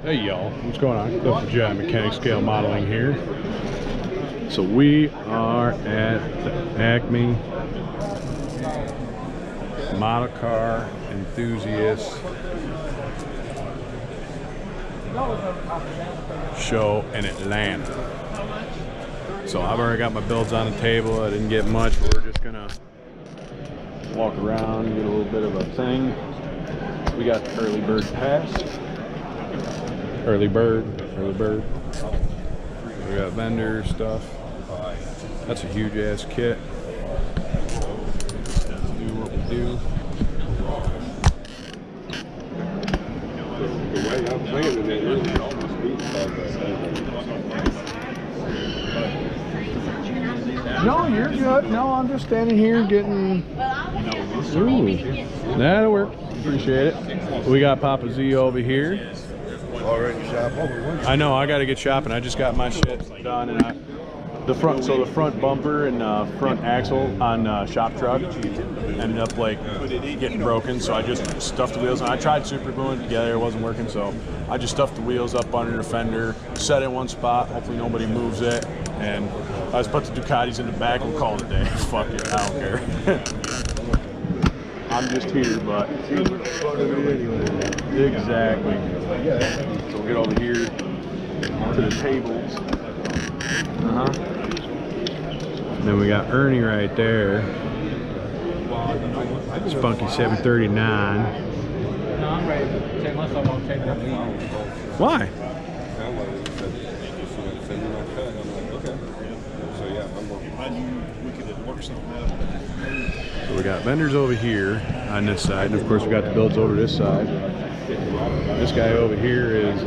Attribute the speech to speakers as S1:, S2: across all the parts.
S1: Hey y'all, what's going on? Cliff the Giant Mechanic Scale Modeling here. So we are at the Acme Model Car Enthusiast show in Atlanta. So I've already got my builds on the table. I didn't get much, but we're just gonna walk around and get a little bit of a thing. We got the early bird pass. Early bird. We got vendor stuff. That's a huge ass kit. Let's do what we do.
S2: The way I'm playing it, it really almost beats
S1: No, you're good. No, I'm just standing here getting. Ooh, that'll work. Appreciate it. We got Papa Z over here.
S2: already shop.
S1: I know, I gotta get shopping. I just got my shit done, and the front bumper and front axle on shop truck ended up like getting broken, so I just stuffed the wheels. And I tried super gluing it together, it wasn't working, so I just stuffed the wheels up under the fender, set it in one spot. Hopefully nobody moves it, and I just put the Ducatis in the back and call it a day. Fuck it, I don't care. I'm just here, but exactly. So we'll get over here to the tables. Then we got Ernie right there. Spunky 739.
S3: No, I'm ready to take unless I want to take that lead.
S1: Why? So we got vendors over here on this side, and of course we got the builds over this side. This guy over here is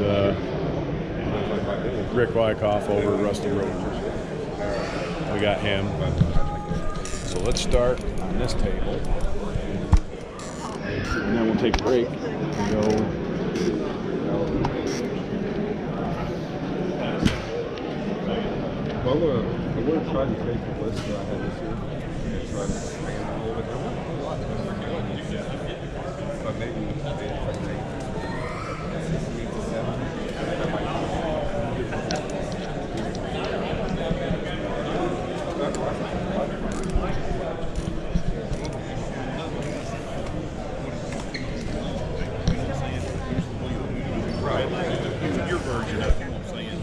S1: Rick Wyckoff over Rusty Road. We got him. So let's start on this table, and then we'll take a break and go.
S2: Well, I would have tried to take the list that I had this year and try to expand a little bit more. But maybe if I take 6 to 7, that might
S4: your version of it, I'm saying.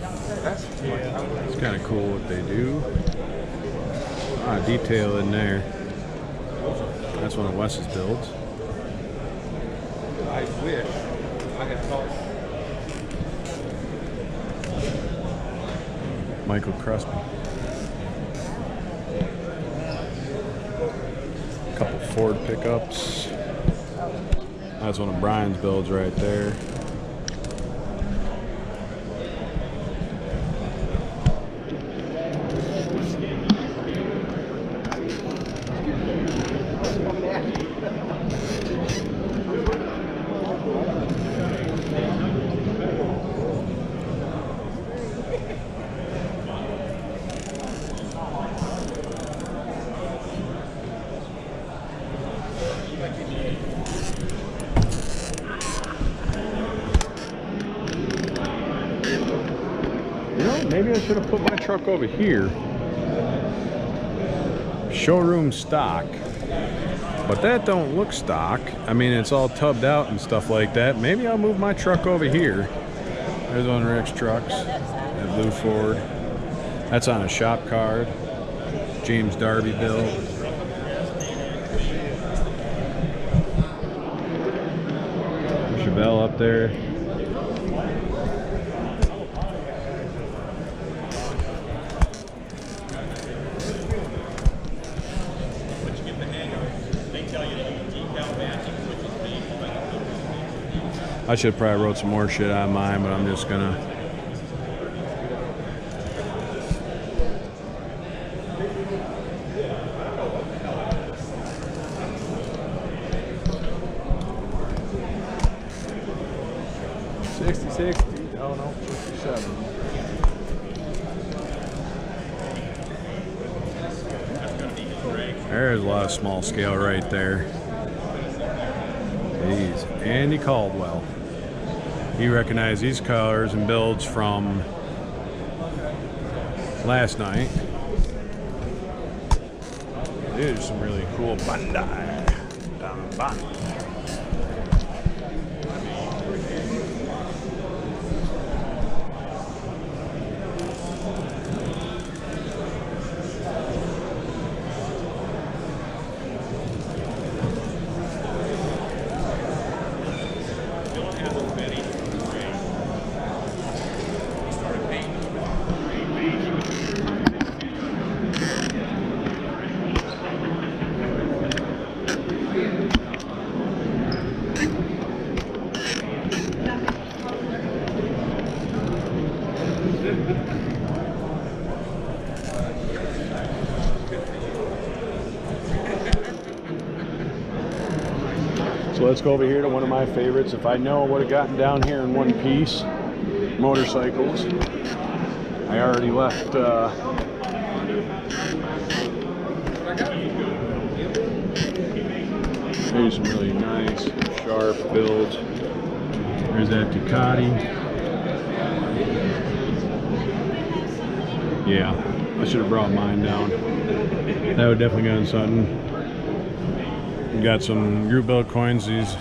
S1: It's kind of cool what they do. Detail in there. That's one of Wes's builds.
S2: I wish I had thought.
S1: Michael Crosby. A couple Ford pickups. That's one of Brian's builds right there. You know, maybe I should have put my truck over here. Showroom stock. But that don't look stock. I mean, it's all tubbed out and stuff like that. Maybe I'll move my truck over here. There's one of Rick's trucks. That blue Ford. That's on a shop card. James Darby build. Chevelle up there. I should have probably wrote some more shit on mine, but I'm just gonna. Oh no, 67. There's a lot of small scale right there. Jeez, Andy Caldwell. He recognized these colors and builds from last night. There's some really cool Bandai down the bottom. So let's go over here to one of my favorites. If I know I would have gotten down here in one piece, motorcycles. I already left here's some really nice, sharp builds. There's that Ducati. Yeah, I should have brought mine down. That would definitely gotten something. We got some group build coins. He's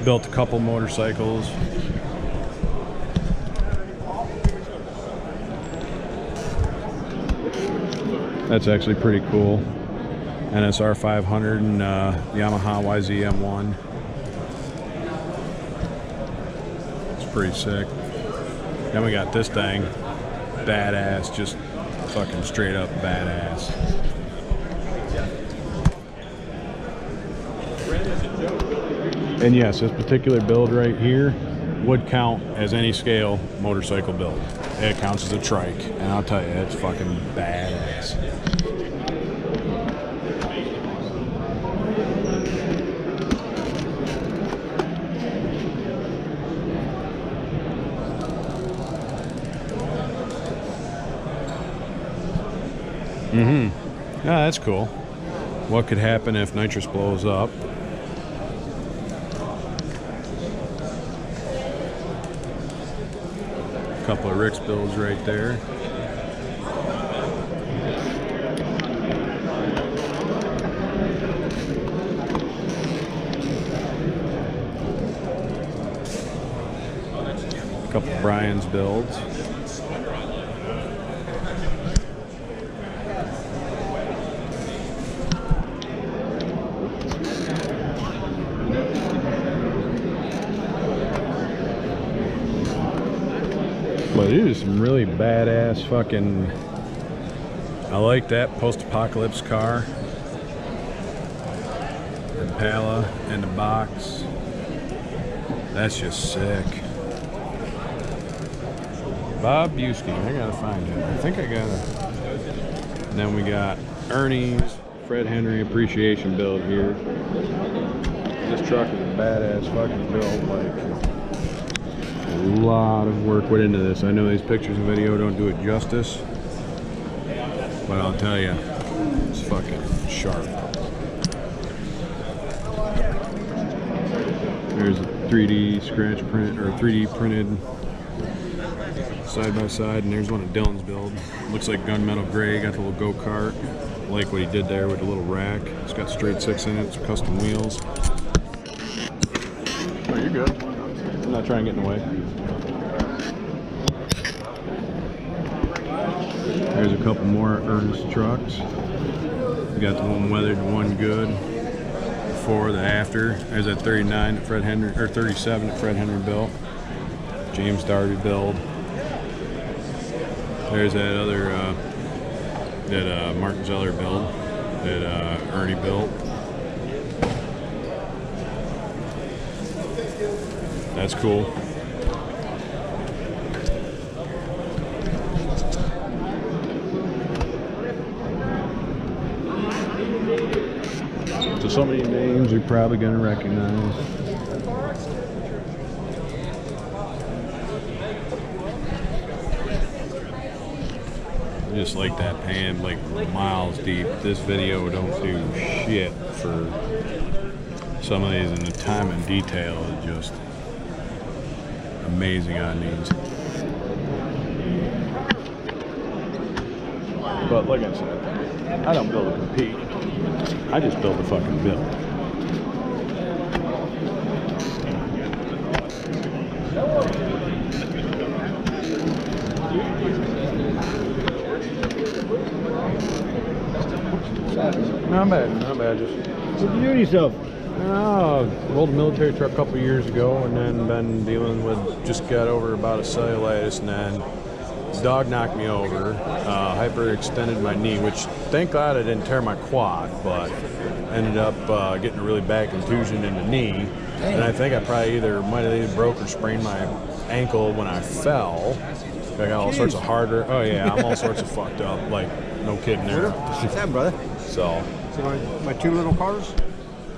S1: built a couple motorcycles. That's actually pretty cool. NSR 500 and Yamaha YZM1. It's pretty sick. Then we got this thing. Badass, just fucking straight up badass. And yes, this particular build right here would count as any scale motorcycle build. It counts as a trike, and I'll tell you, it's fucking badass. Yeah, that's cool. What could happen if nitrous blows up? A couple of Rick's builds right there. A couple of Brian's builds. But it is some really badass fucking. I like that post-apocalypse car. Impala in the box. That's just sick. Bob Busky, I gotta find him. I think I gotta. And then we got Ernie's Fred Henry appreciation build here. This truck is a badass fucking build. Like, a lot of work went into this. I know these pictures and video don't do it justice, but I'll tell you, it's fucking sharp. There's a 3D scratch print, or 3D printed side by side, and there's one of Dylan's build. Looks like gunmetal gray, got the little go-kart. I like what he did there with the little rack. It's got straight 6 in it, it's custom wheels. Oh, you're good. I'm not trying to get in the way. There's a couple more Ernest trucks. We got the one weathered, one good. Before, the after. There's that 39 that Fred Henry, or 37 that Fred Henry built. James Darby build. There's that other that Martin Zeller build that Ernie built. That's cool. So some of these names you're probably going to recognize. I just like that pan, like miles deep. This video don't do shit for some of these, and the time and detail is just amazing on these. But like I said, I don't build to compete. I just build to fucking build. Not bad, not bad. Just
S3: What you doing yourself?
S1: rolled a military truck a couple years ago, and then been dealing with, just got over about a cellulitis, and then dog knocked me over, hyperextended my knee, which thank God I didn't tear my quad, but ended up getting a really bad contusion in the knee. And I think I probably might have either broke or sprained my ankle when I fell. I got all sorts of hardware. Oh yeah, I'm all sorts of fucked up. Like, no kidding there.
S3: What's that, brother?
S1: So.
S3: See my two little cars?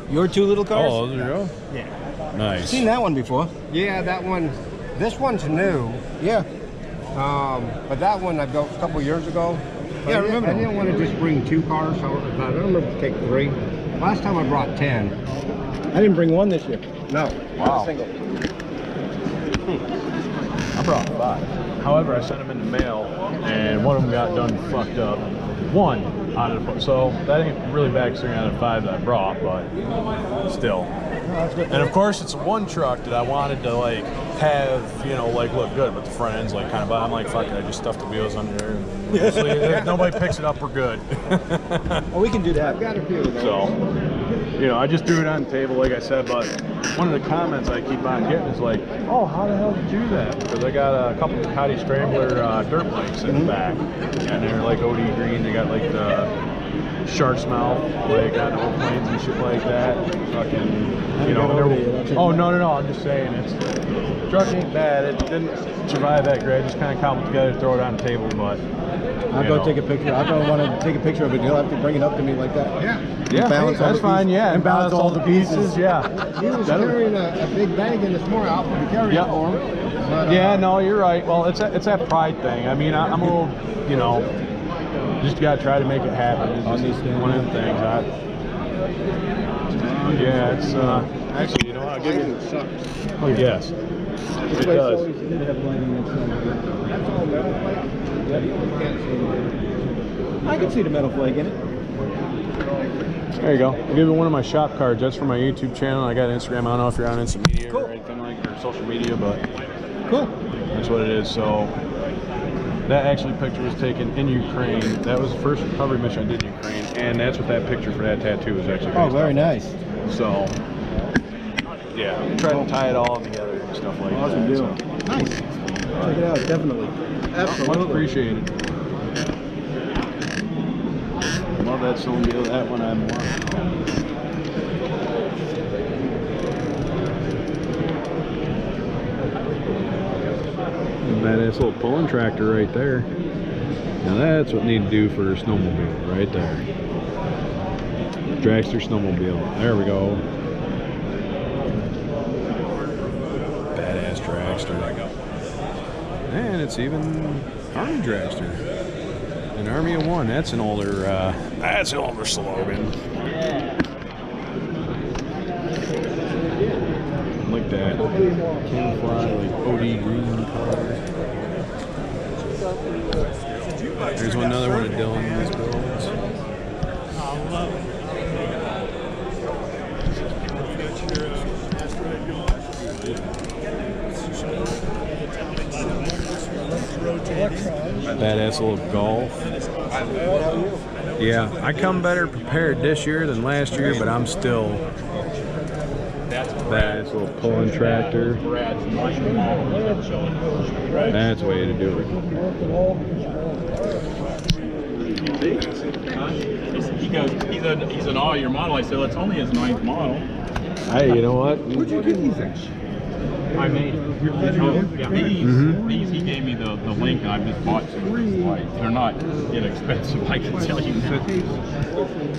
S3: Your two little cars?
S1: Oh, there you go.
S3: Yeah.
S1: Nice.
S3: Seen that one before? Yeah, that one. This one's new. Yeah. But that one I built a couple years ago. Yeah, I remember. I didn't want to just bring two cars, so I thought, I don't remember to take three. Last time I brought 10. I didn't bring one this year. No.
S1: Wow.
S3: Not a single.
S1: I brought 5. However, I sent them in the mail, and one of them got done fucked up. One out of the, so that ain't really bad considering out of 5 that I brought, but still. And of course, it's one truck that I wanted to like have, you know, like look good, but the front end's like kind of. I'm like, fuck it, I just stuffed the wheels under there. And if nobody picks it up, we're good.
S3: Well, we can do that. I've got a few of those.
S1: So, you know, I just threw it on the table, like I said, but one of the comments I keep on getting is like, oh, how the hell did you do that? Because I got a couple of Cotty Scrambler dirt bikes in the back, and they're like OD green. They got like the shark's mouth, like on old planes and shit like that. Fucking, you know. Oh, no, I'm just saying, it's truck ain't bad. It didn't survive that great. I just kind of cobbled together, throw it on the table, but.
S3: I'll go take a picture. I don't want to take a picture of it. You'll have to bring it up to me like that.
S1: Yeah,
S3: balance all
S1: that's
S3: the
S1: fine.
S3: pieces.
S1: Yeah,
S3: And balance all the pieces.
S1: Yeah.
S3: He was carrying a big bag in this morning. I'll be carrying it for him. But,
S1: Yeah, no, you're right. Well, it's that pride thing. I mean, I'm a little, you know, just gotta try to make it happen. It's just one of them things. Yeah, it's actually, you know, I'll give you. Oh yes, it does.
S3: I can see the metal flake in it.
S1: There you go. I'll give you one of my shop cards. That's for my YouTube channel. I got Instagram. I don't know if you're on Insta media or anything like or social media, but
S3: Cool.
S1: that's what it is. So that actually picture was taken in Ukraine. That was the first recovery mission I did in Ukraine, and that's what that picture for that tattoo is actually.
S3: Oh, very nice.
S1: So yeah, I'm trying to tie it all together and stuff like
S3: Awesome
S1: that.
S3: deal.
S1: So.
S3: Nice. Check it out, definitely.
S1: Much
S3: Absolutely.
S1: appreciated. Love that snowmobile. That one I want. Badass little pulling tractor right there. Now that's what need to do for a snowmobile right there. Dragster snowmobile. There we go. Badass dragster. And it's even Army dragster. An Army of One. That's an older slogan. Like that. Camouflage, like OD green color. There's another one of Dylan's builds. Badass little Golf. Yeah, I come better prepared this year than last year, but I'm still badass little pulling tractor. That's the way to do it.
S4: He goes, he's an all-year model. I said, well, it's only his 9th model.
S1: Hey, you know what?
S3: Where'd you get these things?
S4: I made these. He gave me the link, and I've just bought some of these lights. They're not inexpensive, I can tell you that.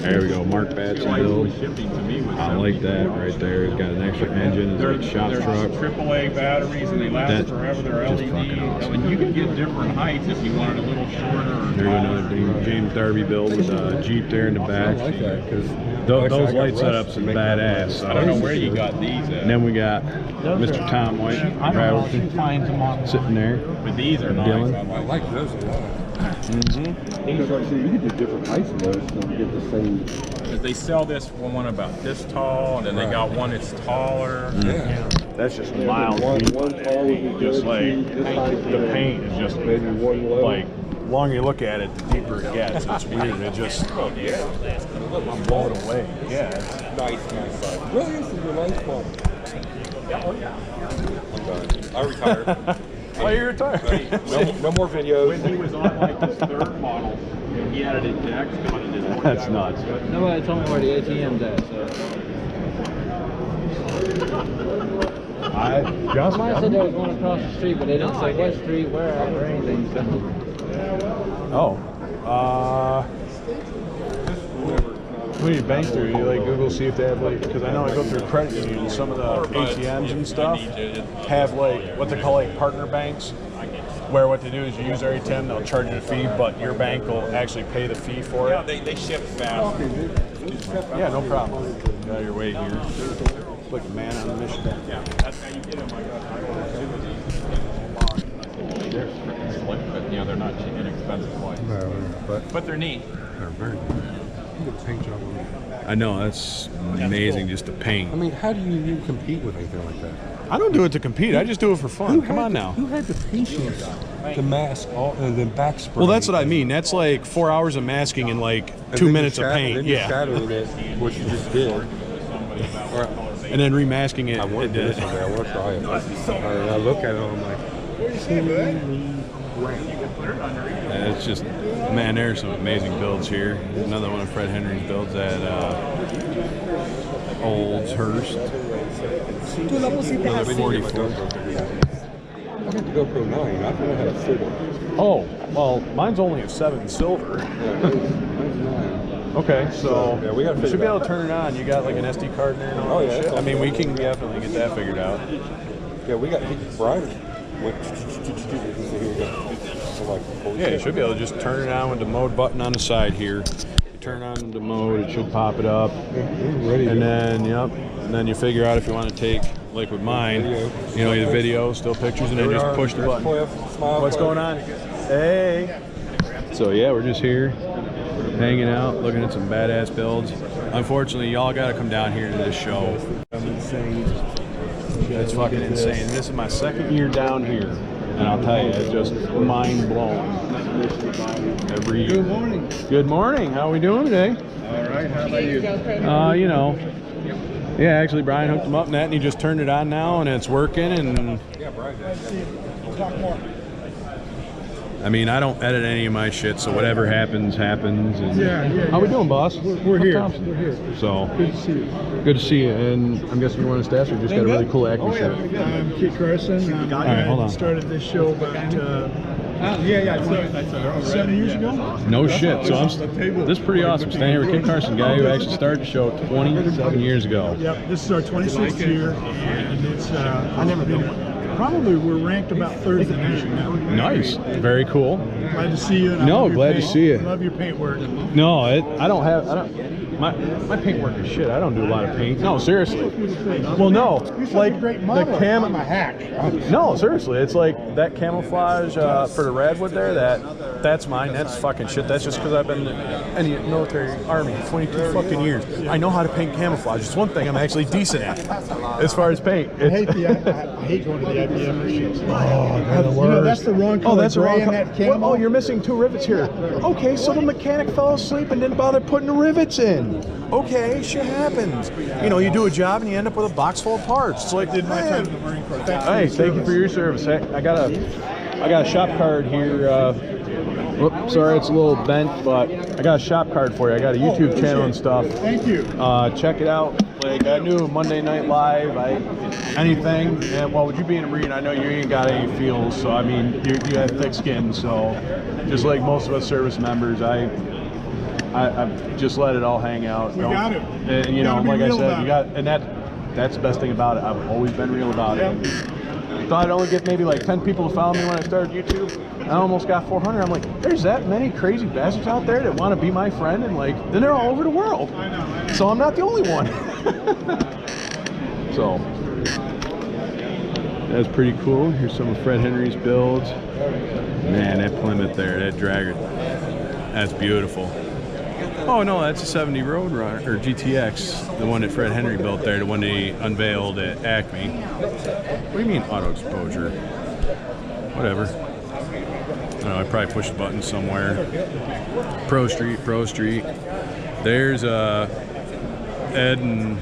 S1: There we go, Mark Batson build.
S4: Shipping to me was
S1: I like that right there. It's got an extra engine. It's like a shop truck.
S4: AAA batteries, and they last
S1: That's
S4: forever. They're
S1: just
S4: LED.
S1: fucking awesome.
S4: And you can get different heights if you want it a little shorter. Or
S1: There's
S4: taller.
S1: another thing, James Darby build with a Jeep there in the back.
S3: I like that because
S1: Those light setups are badass.
S4: I don't know where you got these at.
S1: And then we got Mr. Tom Tom White.
S4: Finds them on
S1: Sitting there.
S4: But these are nice.
S1: Dylan.
S2: I like those a lot.
S1: Mm-hmm.
S2: Because like I said, you can do different heights of those and get the same.
S4: They sell this one about this tall, and then they got one that's taller.
S2: Yeah.
S1: That's just miles.
S2: One tall would be
S1: Just
S2: good,
S1: like
S2: two, this height would be
S1: the
S2: good.
S1: paint is just
S2: Maybe one level.
S1: like the longer you look at it, the deeper it gets. It's weird. It just I'm blown away. Yeah.
S2: Nice side. Really, this is a nice one. I'm done. I retired.
S1: Why are you retired?
S2: No more videos.
S4: When he was on like his third model, he had it in decks.
S1: That's nuts.
S5: Nobody told me where the ATM's at, so. Somebody said there was one across the street, but they didn't say what street, where at, or anything, so.
S1: Oh. When you bank through, you like Google see if they have like, because I know I go through credit unions, some of the ATMs and stuff have like what they call like partner banks, where what they do is you use their ATM, they'll charge you a fee, but your bank will actually pay the fee for it.
S4: Yeah, they ship fast.
S1: Yeah, no problem. Get out of your way here. Like a man on a mission.
S4: Yeah, that's how you get them. Yeah, they're not cheap, inexpensive ones.
S2: No,
S4: But they're neat.
S2: they're very good. You get paint job on them.
S1: I know, that's amazing just to paint.
S2: I mean, how do you compete with anything like that?
S1: I don't do it to compete, I just do it for fun. Come on now.
S2: Who had the patience to mask all and then backspray?
S1: Well, that's what I mean. That's like 4 hours of masking and like 2 minutes of paint.
S2: Then
S1: Yeah.
S2: shadowing it, what you just did.
S1: And then remasking it.
S2: I want to do this someday. I want to try it. And I look at it and I'm like,
S1: It's just, man, there's some amazing builds here. Another one of Fred Henry's builds at Oldhurst. Another 44.
S2: I got the GoPro 9. I thought I had a 4.
S1: Oh, well, mine's only a 7 silver.
S2: Yeah, mine's 9.
S1: Okay, so
S2: Yeah, we gotta
S1: you
S2: figure
S1: should be
S2: it
S1: able
S2: out.
S1: to turn it on. You got like an SD card in there and all
S2: Oh,
S1: that
S2: yeah,
S1: shit.
S2: that's
S1: I mean,
S2: all.
S1: we can definitely get that figured out.
S2: Yeah, we got Brian went.
S1: Yeah, you should be able to just turn it on with the mode button on the side here. You turn on the mode, it should pop it up.
S2: Ready.
S1: And then, yep, and then you figure out if you want to take, like with mine, you know, your video, still pictures, and then just push the button. What's going on? Hey! So yeah, we're just here, hanging out, looking at some badass builds. Unfortunately, y'all got to come down here to this show. It's fucking insane. This is my second year down here, and I'll tell you, it's just mind blowing. Every year.
S5: Good morning.
S1: Good morning. How are we doing today?
S5: All right, how about you?
S1: You know, yeah, actually Brian hooked him up in that and he just turned it on now and it's working. And I mean, I don't edit any of my shit, so whatever happens, happens. And how we doing, boss?
S6: We're here.
S1: Thompson.
S6: We're here.
S1: So
S6: Good to see you.
S1: good to see you. And I'm guessing you want to stash or just got a really cool Acme shirt.
S6: I'm Kit Carson.
S1: All right, hold on.
S6: Started this show about 7 years ago.
S1: No shit. So this is pretty awesome. Standing here with Kit Carson, guy who actually started the show 27 years ago.
S6: Yep, this is our 26th year, and it's probably we're ranked about third in the nation now.
S1: Nice. Very cool.
S6: Glad to see you. And I
S1: No,
S6: love your
S1: glad to
S6: paint.
S1: see you.
S6: Love your paint work.
S1: No, I don't. My paint work is shit. I don't do a lot of paint. No, seriously. Well, no, like
S6: Great
S1: the
S6: model.
S1: cam.
S6: I'm a hack.
S1: No, seriously, it's like that camouflage for the redwood there. That's mine. That's fucking shit. That's just because I've been in the military army 22 fucking years. I know how to paint camouflage. It's one thing I'm actually decent at as far as paint.
S6: I hate going to the IBM shows.
S1: Oh, they're the
S6: You know,
S1: worst.
S6: that's the wrong color.
S1: Oh, that's the
S6: gray
S1: wrong
S6: in
S1: color.
S6: that camo.
S1: Oh, you're missing 2 rivets here. Okay, so the mechanic fell asleep and didn't bother putting the rivets in. Okay, shit happens. You know, you do a job and you end up with a box full of parts. It's like,
S6: Did my time in the Marine Corps.
S1: hey, thank you for your service. Hey, I got a shop card here. Whoop, sorry, it's a little bent, but I got a shop card for you. I got a YouTube channel and stuff.
S6: Thank you.
S1: Check it out. Like I knew Monday Night Live, anything. And well, with you being a Marine, I know you ain't got any feels. So I mean, you have thick skin. So just like most of us service members, I just let it all hang out.
S6: We got it.
S1: And, you know,
S6: Gotta be
S1: like I
S6: real
S1: said,
S6: about
S1: you got, and that's the best thing about it. I've always been real about it. Thought I'd only get maybe like 10 people to follow me when I started YouTube. I almost got 400. I'm like, there's that many crazy bastards out there that want to be my friend, and like, then they're all over the world.
S6: I know.
S1: So I'm not the only one. So That's pretty cool. Here's some of Fred Henry's builds. Man, that Plymouth there, that dragger, that's beautiful. Oh no, that's a 70 Roadrunner, or GTX, the one that Fred Henry built there, the one they unveiled at Acme. What do you mean auto exposure? Whatever. I don't know, I probably pushed a button somewhere. Pro Street, Pro Street. There's Ed and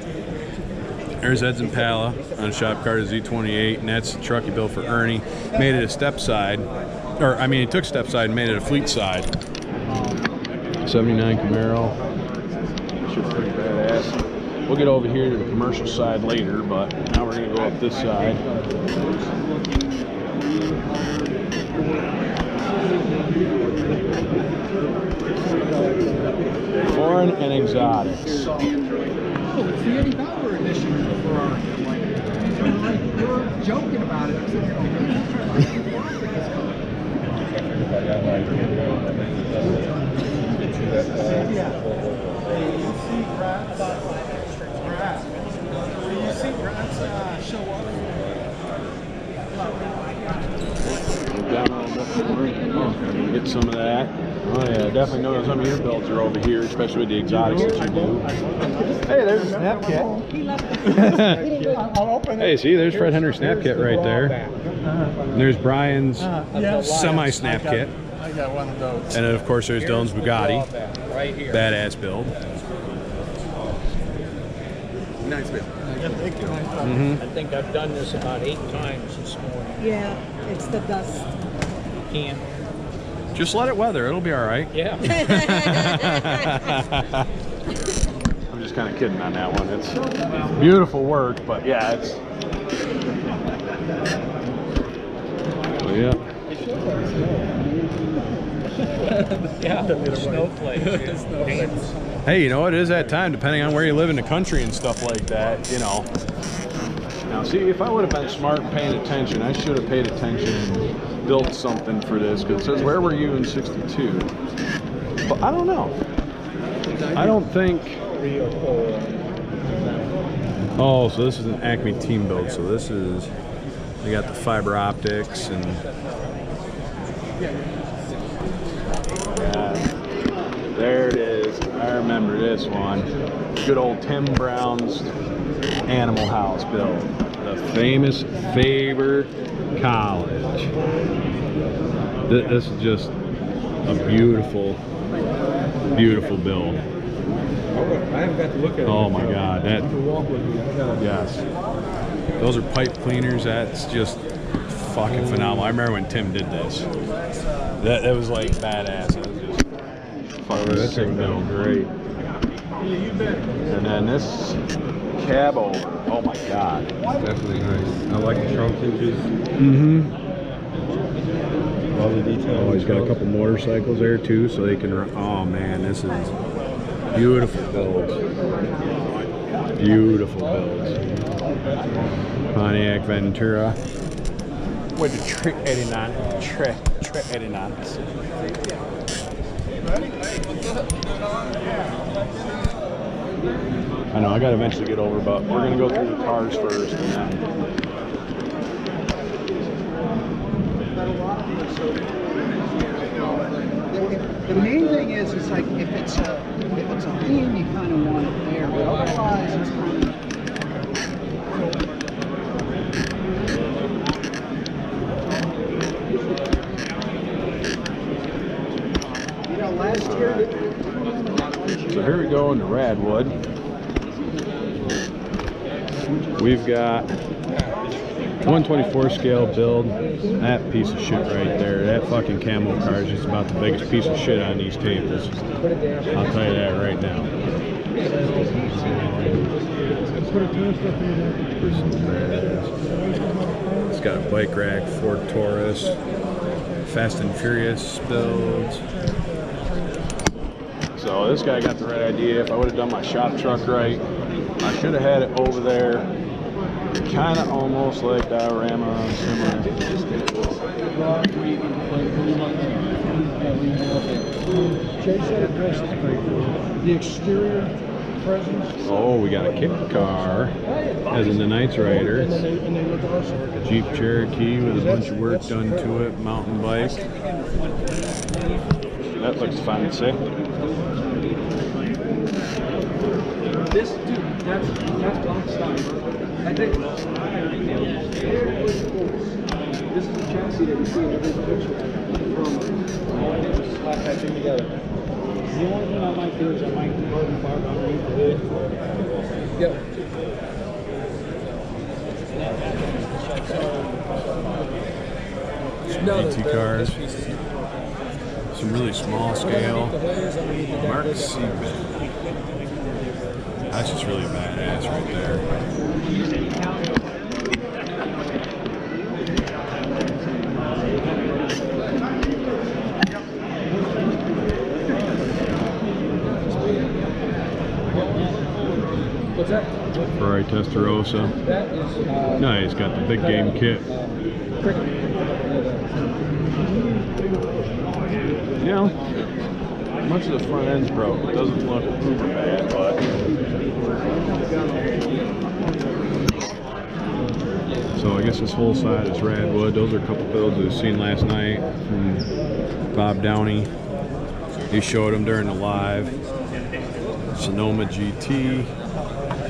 S1: there's Ed's Impala on a shop car, Z28, and that's the truck he built for Ernie. Made it a step side, or I mean, he took step side and made it a fleet side. 79 Camaro. Shit's pretty badass. We'll get over here to the commercial side later, but now we're gonna go up this side. Foreign and exotics.
S6: It's the Eddie Bauer edition of the Ferrari. You're joking about it.
S1: Get some of that. Oh yeah, definitely know some of your builds are over here, especially with the exotics that you do. Hey, there's a snap kit. Hey, see, there's Fred Henry snap kit right there. And there's Brian's semi-snap kit.
S6: I got one of those.
S1: And then of course there's Dylan's Bugatti.
S5: Right here.
S1: Badass build.
S2: Nice build.
S5: I think I've done this about 8 times this morning.
S7: Yeah, it's the dust.
S5: Can't.
S1: Just let it weather, it'll be all right.
S5: Yeah.
S1: I'm just kind of kidding on that one. It's beautiful work, but yeah, it's. Oh, yeah.
S5: Yeah. Snowflakes.
S1: Hey, you know what? It is that time, depending on where you live in the country and stuff like that, you know. Now, see, if I would have been smart and paying attention, I should have paid attention and built something for this, because it says, where were you in 62? But I don't know. I don't think... Oh, so this is an Acme team build. So this is... They got the fiber optics and... Yeah. There it is. I remember this one. Good old Tim Brown's Animal House build. The famous Faber College. This is just a beautiful, beautiful build.
S2: I haven't got to look at it.
S1: Oh my God, that, yes. Those are pipe cleaners. That's just fucking phenomenal. I remember when Tim did this. That was like badass. It was just fucking sick build. Great. And then this cab over. Oh my God.
S2: Definitely nice. I like the trunk hinges.
S1: Mm-hmm.
S2: All the details.
S1: Oh, he's got a couple motorcycles there too, so they can run. Oh man, this is beautiful builds. Beautiful builds. Pontiac Ventura with the Trick 89. Trick 89. I know I gotta eventually get over, but we're gonna go through the cars first and then.
S6: The main thing is like if it's a theme, you kind of want it there, but otherwise it's kind of. You know, last year.
S1: So here we go into Radwood. We've got 124 scale build. That piece of shit right there. That fucking camo car is just about the biggest piece of shit on these tables. I'll tell you that right now. It's got a bike rack, Ford Taurus, Fast and Furious builds. So this guy got the right idea. If I would have done my shop truck right, I should have had it over there, kind of almost like diorama, similar.
S6: The exterior
S1: Oh, we got a kit car, as in the Knights Rider. Jeep Cherokee with a bunch of work done to it. Mountain bike. That looks fancy.
S5: This, dude, that's Blackstein. I think this is the chassis that you see in every picture from slap that thing together. The only thing I might do is I might go and far underneath the hood. Yep.
S1: GT cars. Some really small scale. Mark Seabed. That's just really badass right there.
S5: What's that?
S1: Ferrari Testarossa.
S5: That is
S1: Nice, got the big game kit. You know, much of the front end's broke. It doesn't look uber bad, but so I guess this whole side is Radwood. Those are a couple builds we've seen last night from Bob Downey. He showed them during the live. Sonoma GT.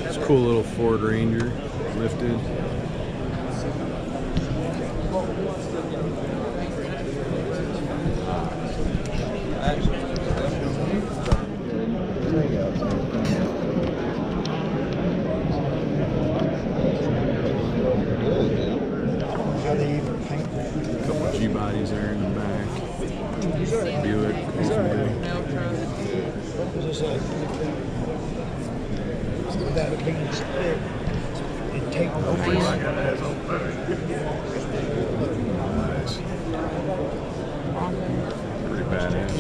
S1: It's a cool little Ford Ranger lifted. Couple G bodies there in the back. Buick. Nice. Pretty badass.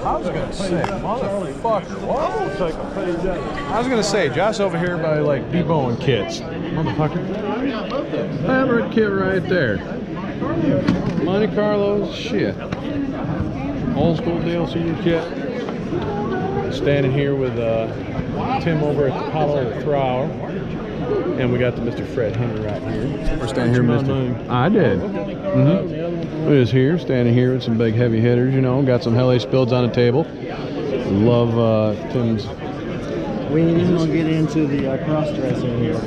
S1: I was gonna say, motherfucker, what? I was gonna say, Josh over here by like B-Bone kits. Motherfucker. Fabric kit right there. Monte Carlos, shit. Old school Dale Senior kit. Standing here with Tim over at the Apollo Thrower. And we got the Mr. Fred Henry right here. We're standing here, Mr. I did. We was here, standing here with some big heavy hitters, you know. Got some LA builds on the table. Love Tim's.
S5: We ain't even gonna get into the cross-dressing here.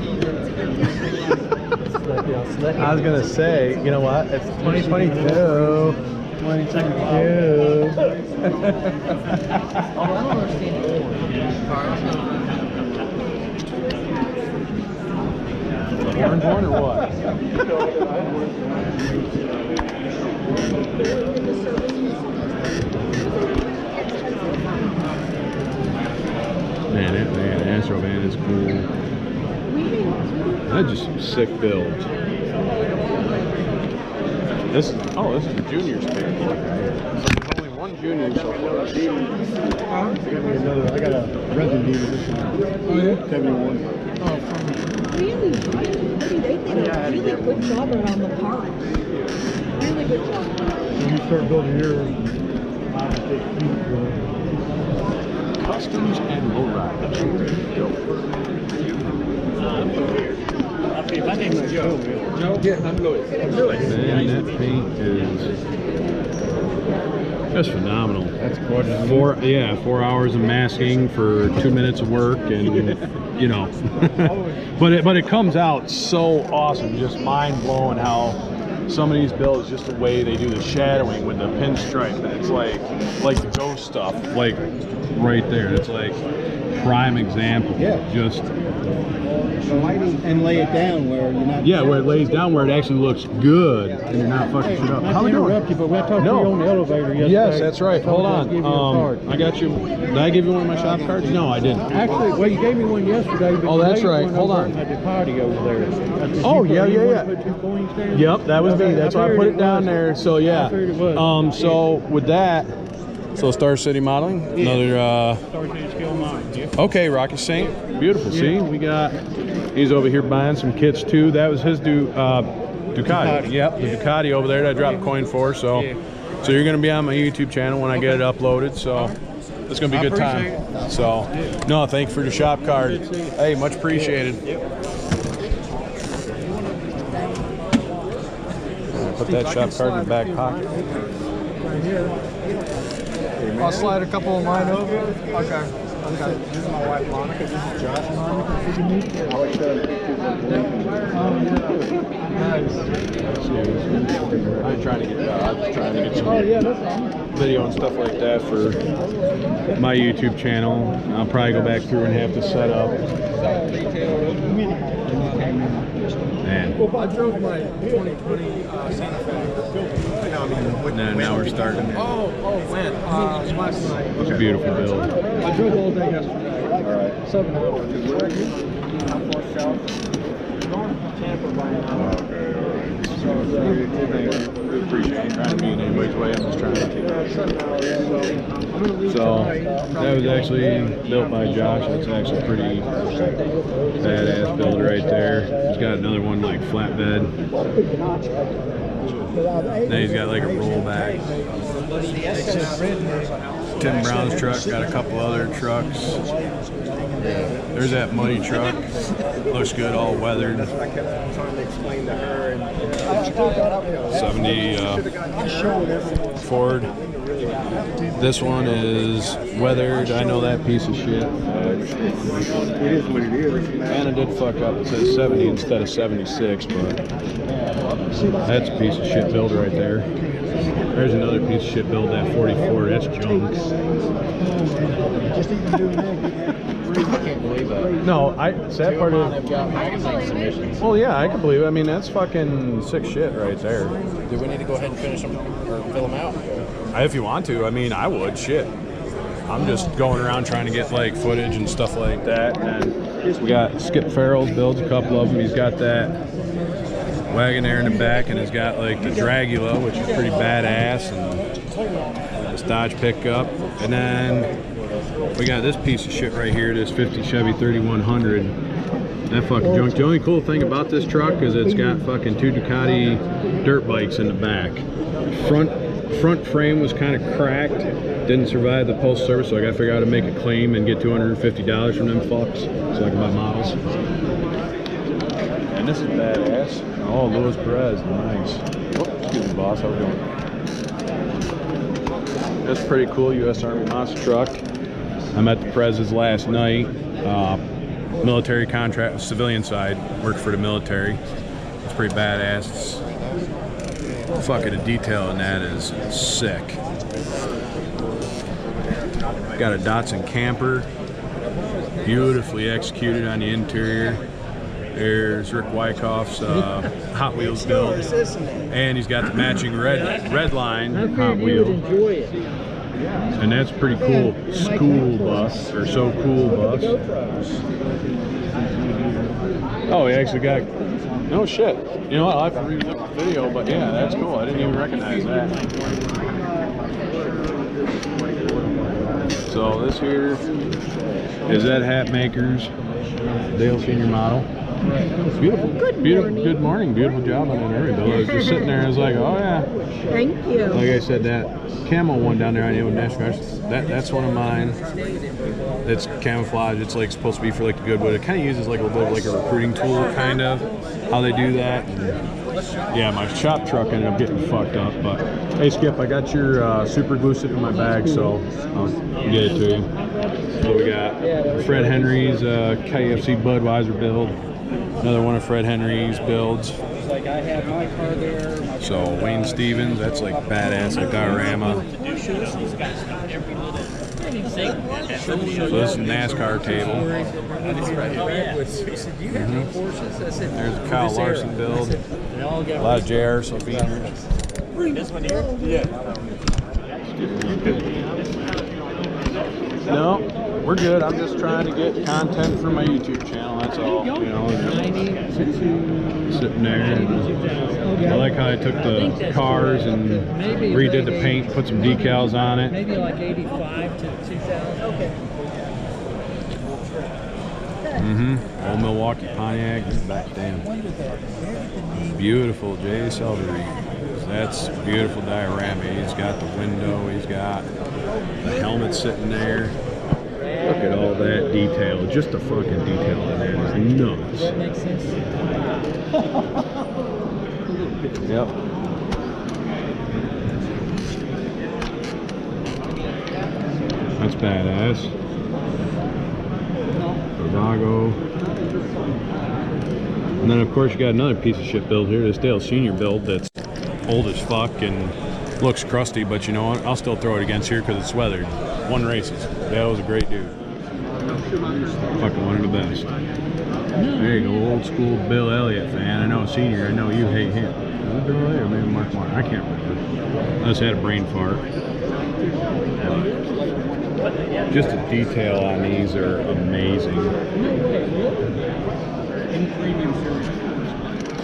S1: I was gonna say, you know what? It's 2022. 2022. Orange one or what? Man, that Astro van is cool. That's just some sick builds. This is the juniors pick. There's only one junior so far.
S6: I got a resin dealer this one. Oh yeah? 71.
S7: Really, they did a really good job around the park. Really good job.
S6: When you start building yours,
S1: Customs and lowriders.
S5: My name's Joe. Joe? Yeah, I'm Louis.
S1: Man, that paint is just phenomenal.
S6: that's gorgeous.
S1: 4 hours of masking for 2 minutes of work, and you know, but it comes out so awesome, just mind blowing how some of these builds, just the way they do the shadowing with the pinstripe, and it's like the ghost stuff, like right there. It's like prime example.
S6: Yeah.
S1: Just.
S6: And lay it down where you're not.
S1: Yeah, where it lays down, where it actually looks good, and you're not fucking shit up. How we doing?
S6: You, but we talked to you on the elevator yesterday.
S1: Yes, that's right. Hold on.
S6: Give you a card.
S1: I got you. Did I give you one of my shop cards? No, I didn't.
S6: Actually, well, you gave me one yesterday. But
S1: Oh, that's
S6: you
S1: right.
S6: one
S1: Hold
S6: over
S1: on.
S6: At the party over there.
S1: Oh, yeah.
S6: Put 2 coins there?
S1: Yep, that was me. That's why I put it down there. So yeah.
S6: I figured it was.
S1: So with that, so Star City Modeling, another.
S6: Star City Skill Mine. Yeah.
S1: Okay, Rocky Saint, beautiful. See, we got. He's over here buying some kits too. That was his Ducati. Yep, the Ducati over there that I dropped a coin for. So you're gonna be on my YouTube channel when I get it uploaded. So it's gonna be a good time. So no, thank you for the shop card. Hey, much appreciated. Put that shop card in the back pocket.
S5: Right here. I'll slide a couple of mine over. Okay. This is my wife Monica. This is Josh. Monica. I like that. Nice.
S1: I ain't trying to get I'm just trying to get some video and stuff like that for my YouTube channel. I'll probably go back through and have to set up. Man.
S5: I drove my 2020 Santa Fe.
S1: Now we're starting.
S5: Oh, when? Last night.
S1: It's a beautiful build.
S5: I drove all day yesterday. All right. 7 hours.
S1: Appreciate trying to be in anybody's way. I'm just trying to keep it. So that was actually built by Josh. It's actually pretty badass build right there. He's got another one like flatbed. Then he's got like a rollback. Tim Brown's truck got a couple other trucks. There's that muddy truck. Looks good, all weathered. 70 Ford. This one is weathered. I know that piece of shit. It is what it is. And I did fuck up. It says 70 instead of 76, but that's a piece of shit build right there. There's another piece of shit build, that 44. That's junk. No, sad part is. Well, yeah, I can believe it. I mean, that's fucking sick shit right there.
S8: Do we need to go ahead and finish them or fill them out?
S1: If you want to, I mean, I would. Shit. I'm just going around trying to get like footage and stuff like that. And we got Skip Farrell's builds, a couple of them. He's got that wagon there in the back, and he's got like the Dragula, which is pretty badass, and this Dodge pickup. And then we got this piece of shit right here, this 50 Chevy 3100. That fucking junk. The only cool thing about this truck is it's got fucking 2 Ducati dirt bikes in the back. Front frame was kind of cracked, didn't survive the post service, so I got to figure out how to make a claim and get $250 from them fucks so I can buy models. And this is badass. Oh, Luis Perez, nice. Oh, excuse me, boss. How we doing? That's a pretty cool U.S. Army monster truck. I met the Perez's last night. Military contract, civilian side, worked for the military. It's pretty badass. Fucking the detail in that is sick. Got a Datsun camper, beautifully executed on the interior. There's Rick Wyckoff's Hot Wheels build, and he's got the matching red line Hot Wheel. And that's pretty cool. School bus, or so cool bus. Oh, he actually got. No shit. You know what? I'll have to relook the video, but yeah, that's cool. I didn't even recognize that. So this here is that hat maker's Dale Senior model. It's beautiful. Good morning. Beautiful job on that area, Bill. I was just sitting there and I was like, oh yeah.
S7: Thank you.
S1: Like I said, that camo one down there on the old NASCAR, that's one of mine. It's camouflage. It's like supposed to be for like the Goodwood. It kind of uses like a little bit of like a recruiting tool, kind of how they do that. And yeah, my shop truck ended up getting fucked up. But hey, Skip, I got your super glue sitting in my bag, so I'll get it to you. So we got Fred Henry's KFC Budweiser build. Another one of Fred Henry's builds. So Wayne Stevens, that's like badass, like diorama. So this is a NASCAR table. There's a Kyle Larson build. A lot of JR Sylvaners. This one here? Yeah. No, we're good. I'm just trying to get content for my YouTube channel. That's all. You know, just sitting there. I like how I took the cars and redid the paint, put some decals on it.
S9: Maybe like 85 to 2000. Okay.
S1: Old Milwaukee Pontiac, back damn. Beautiful J. Sellery. That's a beautiful diorama. He's got the window, he's got the helmet sitting there. Look at all that detail. Just the fucking detail in there is nuts.
S5: Does that make sense?
S1: Yep. That's badass. Bravago. And then of course you got another piece of shit build here, this Dale Senior build that's old as fuck and looks crusty, but you know what? I'll still throw it against here because it's weathered. Won races. Dale was a great dude. Fucking one of the best. There you go, old school Bill Elliott fan. I know Senior, I know you hate him. Was it Bill Elliott or maybe Mark Martin? I can't remember. I just had a brain fart. Just the detail on these are amazing.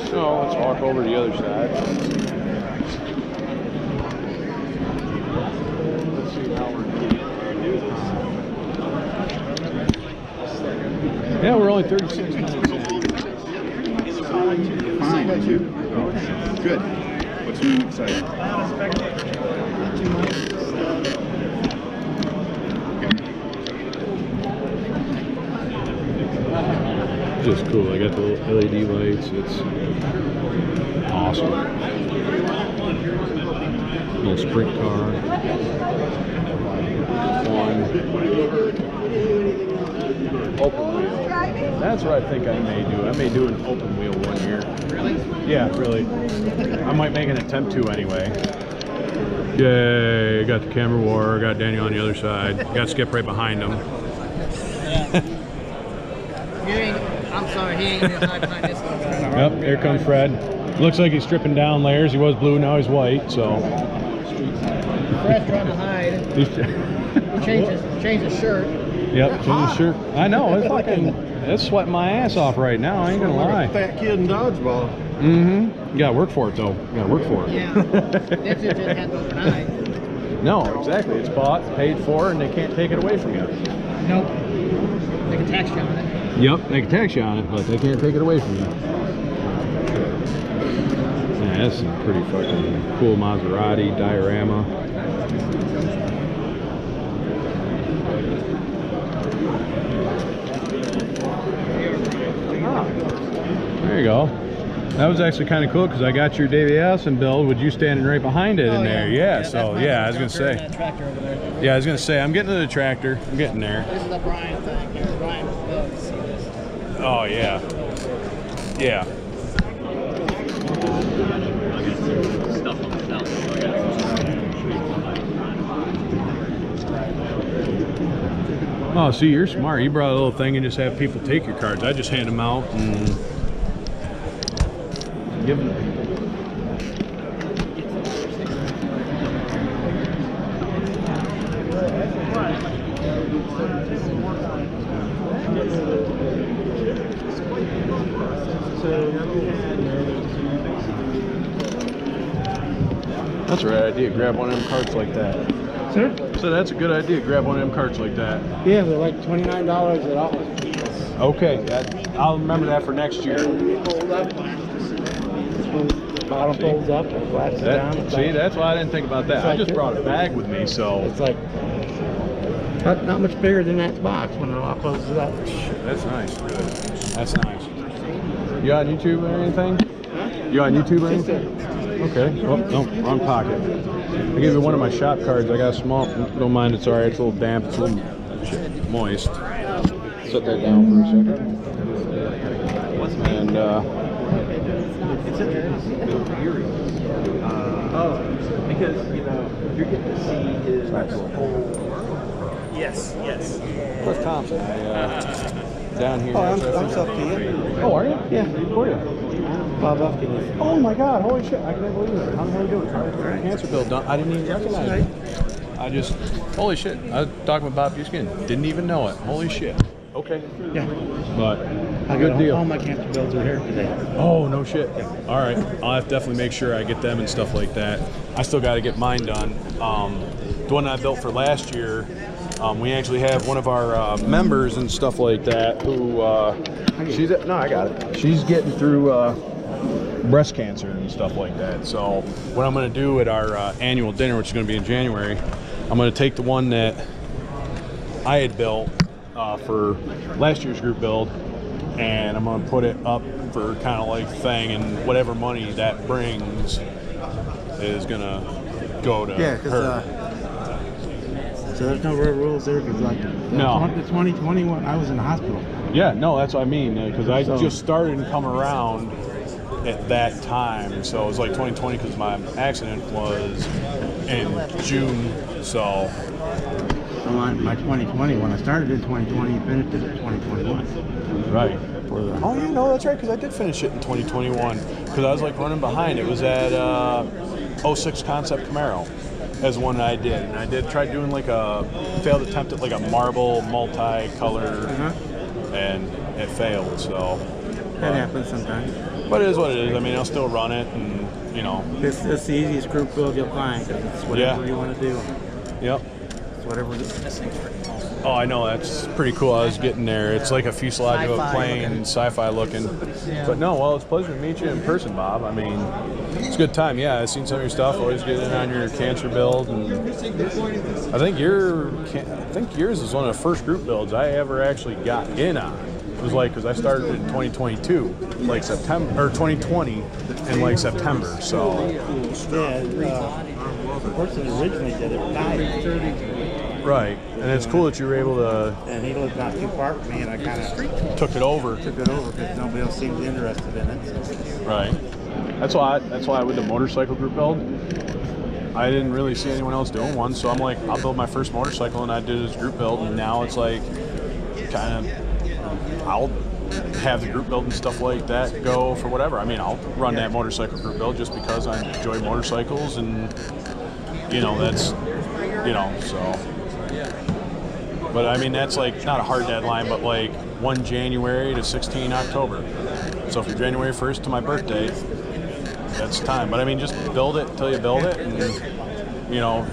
S1: So let's walk over to the other side. Let's see how we're doing. Yeah, we're only 36 minutes in.
S9: Fine. Good. What's new and exciting?
S1: Just cool. I got the little LED lights. It's awesome. Little sprint car. One. Open wheel. That's what I think I may do. I may do an open wheel one year. Really? Yeah, really. I might make an attempt to anyway. Yay, got the camera war, got Daniel on the other side. Got Skip right behind him.
S5: I'm sorry, he ain't gonna hide behind this one.
S1: Yep, here comes Fred. Looks like he's stripping down layers. He was blue, now he's white, so.
S5: Fred's trying to hide. He changed his shirt.
S1: Yep, change his shirt. I know, it's it's sweating my ass off right now, I ain't gonna lie.
S3: Fat kid in dodgeball.
S1: Mm-hmm. You gotta work for it though. You gotta work for it.
S5: Yeah. That's just happened overnight.
S1: No, exactly. It's bought, paid for, and they can't take it away from you.
S5: Nope. They can tax you on it.
S1: Yep, they can tax you on it, but they can't take it away from you. Yeah, that's some pretty fucking cool Maserati diorama. There you go. That was actually kind of cool because I got your Davey Allison build with you standing right behind it in there. Yeah, so yeah, I was gonna say.
S5: Tractor over there.
S1: Yeah, I was gonna say I'm getting to the tractor. I'm getting there.
S5: This is the Brian thing here. Brian builds. See this?
S1: Oh yeah. Yeah. Oh, see, you're smart. You brought a little thing and just have people take your cards. I just hand them out and give them to people. That's a right idea. Grab one of them carts like that.
S5: Sir?
S1: So that's a good idea. Grab one of them carts like that.
S5: Yeah, they're like $29 at all.
S1: Okay, I'll remember that for next year.
S5: Bottom folds up, and flaps down.
S1: See, that's why I didn't think about that. I just brought a bag with me, so.
S5: It's like not much bigger than that box when it all closes up.
S1: That's nice. Good. That's nice. You on YouTube or anything? You on YouTube or anything? Okay. Oh, no, wrong pocket. I gave you one of my shop cards. I got a small. Don't mind. It's all right. It's a little damp. It's a little moist. Set that down for a second. And
S10: because you know you're getting to see his whole. Yes.
S1: Cliff Thompson, down here.
S10: Oh, I'm up to you.
S1: Oh, are you? Yeah. Who are you?
S10: Bob Upton.
S1: Oh my God! Holy shit! I can't believe it. How the hell are you doing? Cancer bill done. I didn't even recognize it. I just, holy shit! I was talking about Buskin. Didn't even know it. Holy shit. Okay.
S10: Yeah.
S1: But good deal.
S10: All my cancer bills are here today.
S1: Oh no shit. Yeah. All right. I'll have to definitely make sure I get them and stuff like that. I still got to get mine done. The one I built for last year, We actually have one of our members and stuff like that who I got it. She's getting through breast cancer and stuff like that. So what I'm going to do at our annual dinner, which is going to be in January, I'm going to take the one that I had built for last year's group build, and I'm going to put it up for kind of like thing, and whatever money that brings is going to go to her.
S5: So there's no real rules there because like
S1: No.
S5: the 2021, I was in the hospital.
S1: Yeah, no, that's what I mean, because I just started and come around at that time. So it was like 2020 because my accident was in June. So
S5: My 2020, when I started in 2020, finished it in 2021.
S1: right. Oh, yeah, no, that's right, because I did finish it in 2021 because I was like running behind. It was at 06 Concept Camaro as one that I did, and I did try doing like a failed attempt at like a marble multi-color, and it failed. So
S5: That happens sometimes.
S1: but it is what it is. I mean, I'll still run it, and you know.
S5: It's the easiest group build you'll find. It's whatever you want to do.
S1: Yep.
S5: It's whatever.
S1: Oh, I know, that's pretty cool. I was getting there. It's like a fuselage of a plane, sci-fi looking. But no, well, it's a pleasure to meet you in person, Bob. I mean, it's a good time. Yeah, I've seen some of your stuff. Always getting in on your cancer build, and I think yours is one of the first group builds I ever actually got in on. It was like, because I started in 2022, like September, or 2020 in like September. So
S5: The person who originally did it died.
S1: right, and it's cool that you were able to.
S5: And he lived not too far from me, and I kind of
S1: took it over
S5: because nobody else seemed interested in it.
S1: Right. That's why with the motorcycle group build, I didn't really see anyone else doing one, so I'm like, I'll build my first motorcycle, and I did this group build, and now it's like kind of I'll have the group build and stuff like that go for whatever. I mean, I'll run that motorcycle group build just because I enjoy motorcycles, and you know, that's, you know, so. But I mean, that's like not a hard deadline, but like 1 January to 16 October. So from January 1st to my birthday, that's time. But I mean, just build it until you build it, and you know,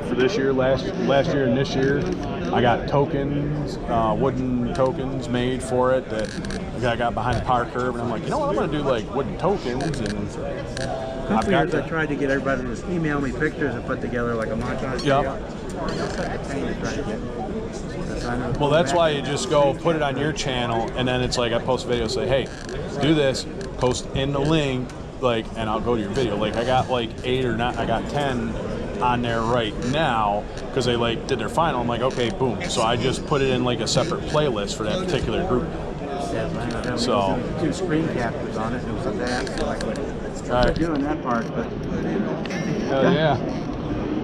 S1: for this year, last year, and this year, I got tokens, wooden tokens made for it that I got behind the power curve, and I'm like, you know what, I'm gonna do like wooden tokens, and I've got
S5: I tried to get everybody to just email me pictures and put together like a montage.
S1: Yep. Well, that's why you just go put it on your channel, and then it's like I post a video, say, hey, do this, post in the link, like, and I'll go to your video. Like I got like 8 or 9, I got 10 on there right now because they like did their final. I'm like, okay, boom. So I just put it in like a separate playlist for that particular group. So
S5: 2 screen captures on it. It was a that. So I could
S1: right.
S5: doing that part, but
S1: hell yeah.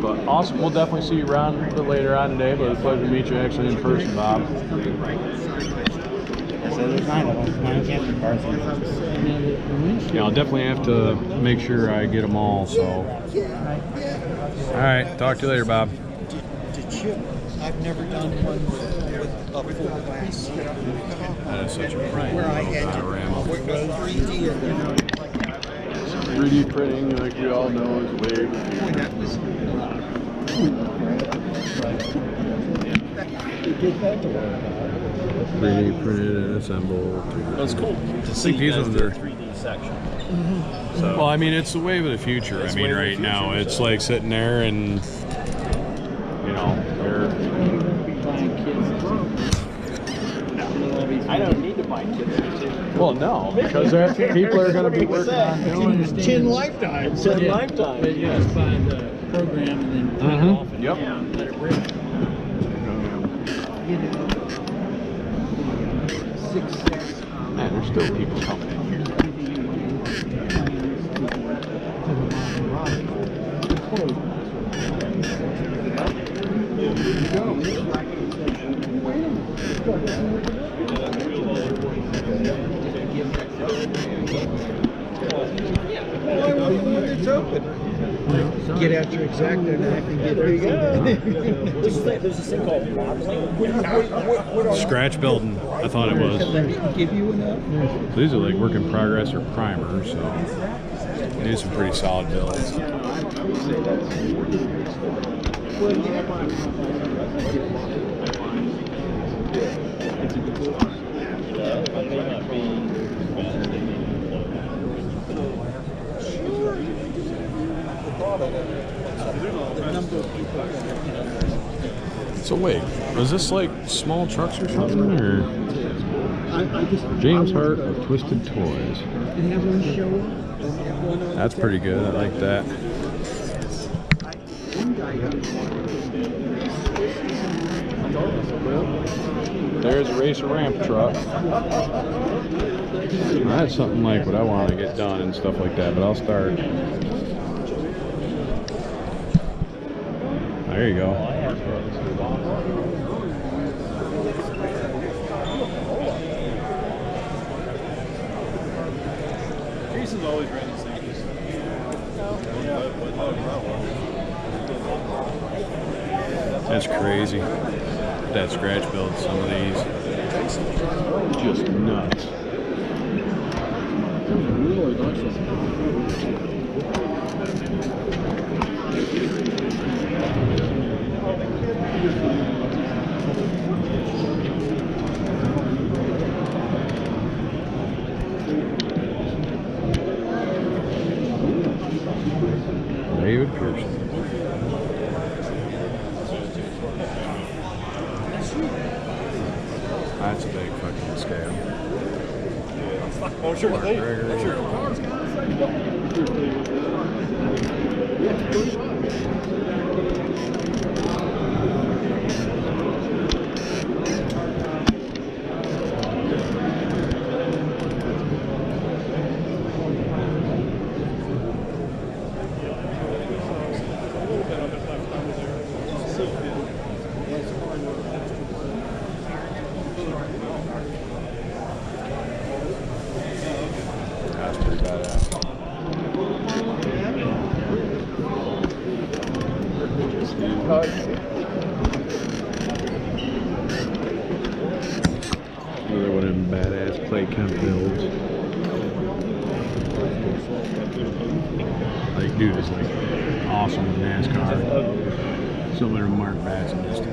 S1: But awesome. We'll definitely see you around a bit later on today, but it's a pleasure to meet you actually in person, Bob. Yeah, I'll definitely have to make sure I get them all, so. All right, talk to you later, Bob.
S11: To chip, I've never done one with a full glass.
S1: That is such a pain.
S11: Where I had to 3D and
S1: 3D printing, like we all know, is way.
S11: that was
S1: 3D printed and assembled.
S10: That's cool to see
S1: these ones are
S10: 3D section.
S1: So, well, I mean, it's the wave of the future. I mean, right now, it's like sitting there and, you know,
S10: I don't need to buy kids.
S1: well, no, because people are going to be working on doing
S11: 10 lifetimes.
S10: 10 lifetimes.
S5: But you just find the program and then turn it off and
S1: Yep.
S5: let it rip.
S1: Man, there's still people coming in here.
S11: It's open. Get out your X-Acto knife and get it.
S10: There's this thing called modeling.
S1: Scratch building, I thought it was.
S11: They didn't give you enough.
S1: So these are like work in progress or primers, so these are some pretty solid builds.
S11: the number of people that are,
S1: So wait, is this like small trucks or something, or James Hart of Twisted Toys?
S11: and have one show up. And have one on
S1: That's pretty good. I like that. There's a racer ramp truck. That's something like what I want to get done and stuff like that, but I'll start. There you go.
S2: Jason's always ran the same.
S1: That's crazy. That scratch build some of these. Just nuts. David Pearson. That's a big fucking scale.
S2: Oh, sure.
S1: Mark Gregory.
S2: Sure.
S1: That's pretty badass. Another one of them badass play camp builds. Like, dude, it's like awesome with NASCAR. Similar to Mark Batson just.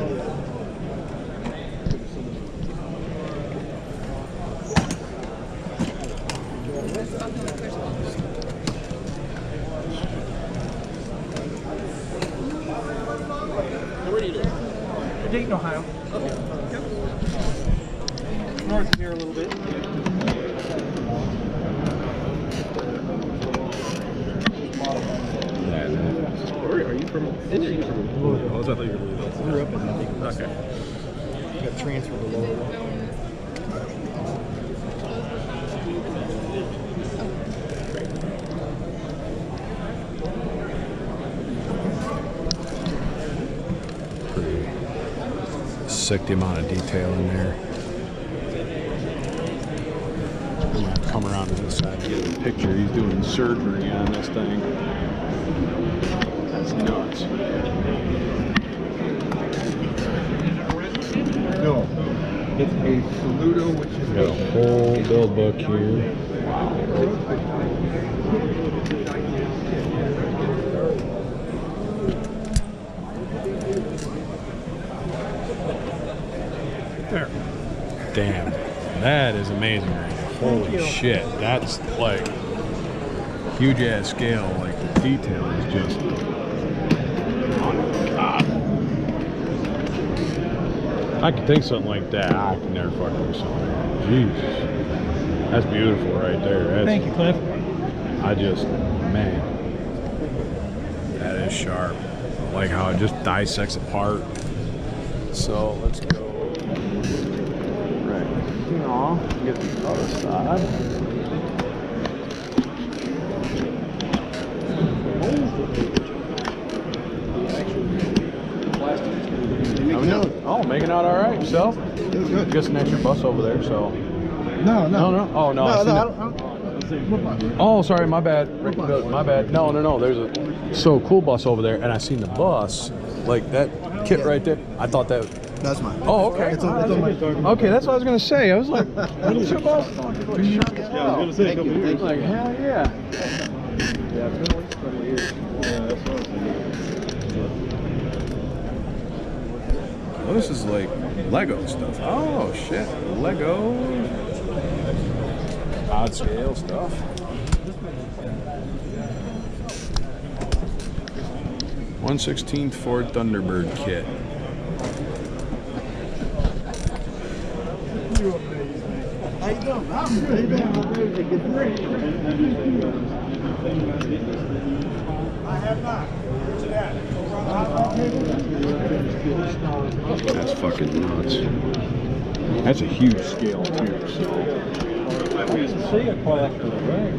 S11: Dayton, Ohio. North of here a little bit.
S2: Where are you from? India? You from Louisville? Oh, I thought you were Louisville.
S11: Grew up in Louisville.
S2: Okay.
S11: Got transferred to Louisville.
S1: Sick the amount of detail in there. I'm gonna have to come around to this side to get a picture. He's doing surgery on this thing. That's nuts.
S3: No, it's a Saludo, which is
S1: Got a whole build book here. Wow.
S6: There.
S1: Damn, that is amazing right there. Holy shit, that's like huge ass scale. Like the detail is just, oh my god. I could think something like that. I could never fucking do something like that. Jeez, that's beautiful right there. That's,
S6: Thank you, Cliff.
S1: I just, man, that is sharp. I like how it just dissects apart. So let's go. Get the other side. How we doing? Oh, making out all right. Yourself?
S3: good.
S1: Just an extra bus over there, so.
S3: No.
S1: No. Oh no. I seen it. Oh, sorry. My bad. My bad. No. There's a so cool bus over there, and I seen the bus, like that kit right there. I thought that.
S3: That's mine.
S1: Oh, okay.
S3: It's on my phone.
S1: Okay, that's what I was gonna say. I was like, what is your boss?
S2: Yeah, I was going to say a couple years.
S1: Like, hell yeah.
S2: Yeah, it's been at least a couple years. Yeah, that's what I was thinking.
S1: Well, this is like Lego stuff. Oh shit, Lego. Odd scale stuff. 1/16 Ford Thunderbird kit.
S6: How you doing? I'm good. I have not.
S1: That's fucking nuts. That's a huge scale too. So.
S2: I can see a class for the rag.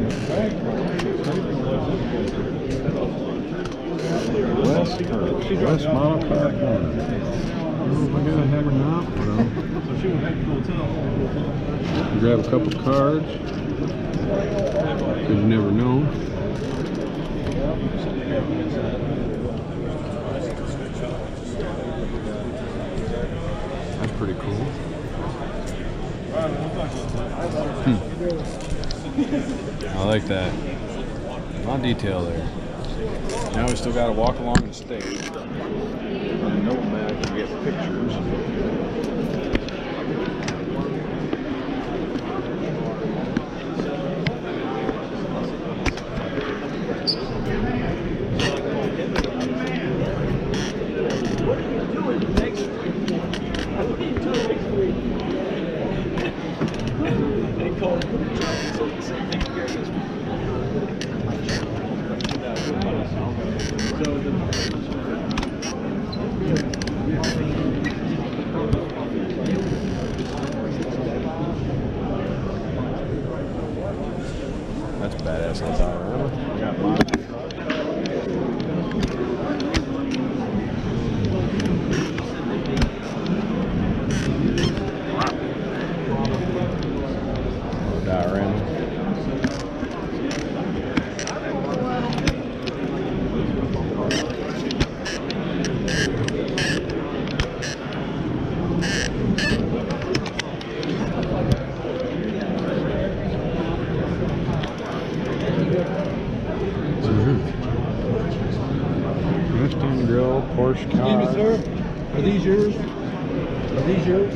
S1: West Monocar Corner. I gotta have her now. Grab a couple cards, because you never know. That's pretty cool. I like that. A lot of detail there. Now we still gotta walk along the stage. On the nomad and get pictures. That's badass diorama. I got mine. Diorama. Porsche car.
S2: Excuse me, sir. Are these yours? Are these yours?